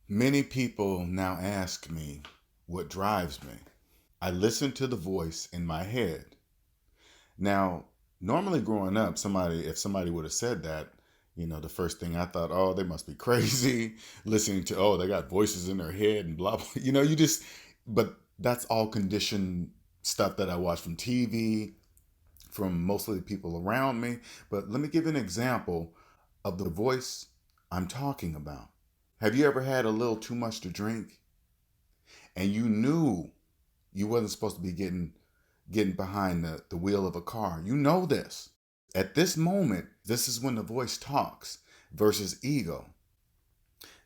Many people now ask me what drives me. I listen to the voice in my head. Now, normally growing up, if somebody would have said that, the first thing I thought, oh, they must be crazy listening to, oh, they got voices in their head and blah, blah. But that's all conditioned stuff that I watch from TV, from mostly the people around me. But let me give you an example of the voice I'm talking about. Have you ever had a little too much to drink and you knew you wasn't supposed to be getting behind the wheel of a car? You know this. At this moment, this is when the voice talks versus ego.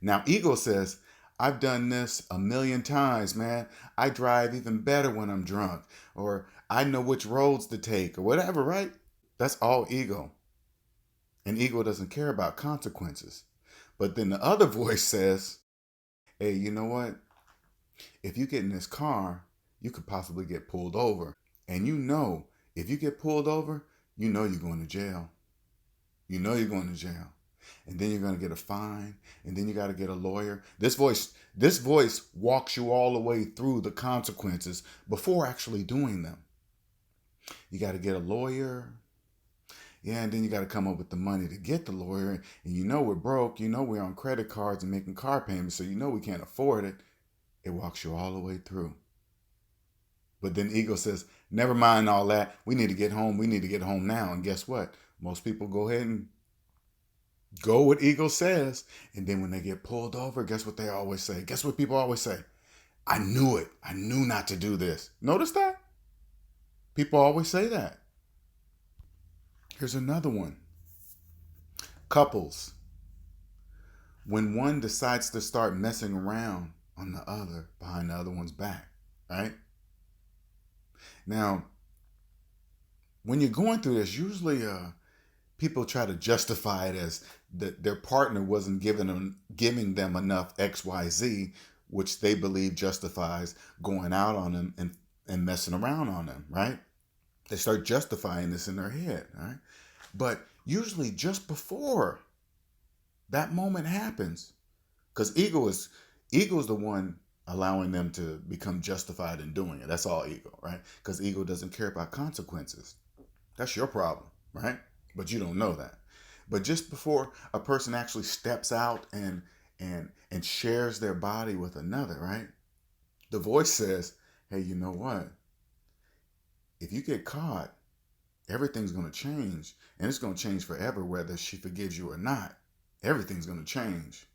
Now, ego says, I've done this a million times, man. I drive even better when I'm drunk, or I know which roads to take, or whatever, right? That's all ego. And ego doesn't care about consequences. But then the other voice says, hey, you know what? If you get in this car, you could possibly get pulled over. And if you get pulled over, you're going to jail. You know you're going to jail. And then you're going to get a fine. And then you got to get a lawyer. This voice walks you all the way through the consequences before actually doing them. You got to get a lawyer. Yeah, and then you got to come up with the money to get the lawyer. And we're broke. We're on credit cards and making car payments. So we can't afford it. It walks you all the way through. But then ego says, never mind all that. We need to get home. We need to get home now. And guess what? Most people go ahead and go what ego says. And then when they get pulled over, guess what they always say? Guess what people always say? I knew it. I knew not to do this. Notice that? People always say that. Here's another one. Couples. When one decides to start messing around on the other, behind the other one's back, right? Now, when you're going through this, usually people try to justify it as that their partner wasn't giving them enough XYZ, which they believe justifies going out on them and messing around on them, right? They start justifying this in their head, right? But usually just before that moment happens, because ego is the one allowing them to become justified in doing it. That's all ego, right? Because ego doesn't care about consequences. That's your problem, right? But you don't know that. But just before a person actually steps out and shares their body with another, right? The voice says, hey, you know what? If you get caught, everything's going to change. And it's going to change forever, whether she forgives you or not. Everything's going to change.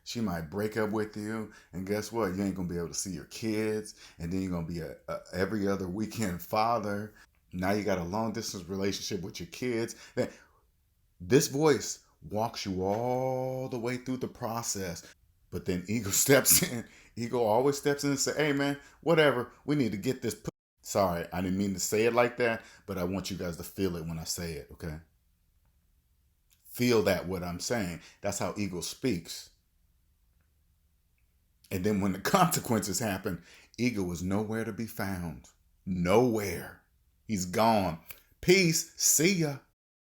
She might break up with you, and guess what? You ain't going to be able to see your kids, and then you're going to be a every other weekend father. Now you got a long distance relationship with your kids. This voice walks you all the way through the process, but then ego steps in. Ego always steps in and say, hey man, whatever, we need to get this. Sorry, I didn't mean to say it like that, but I want you guys to feel it when I say it, okay? Feel that what I'm saying. That's how ego speaks. And then when the consequences happen, ego is nowhere to be found. Nowhere. He's gone. Peace. See ya.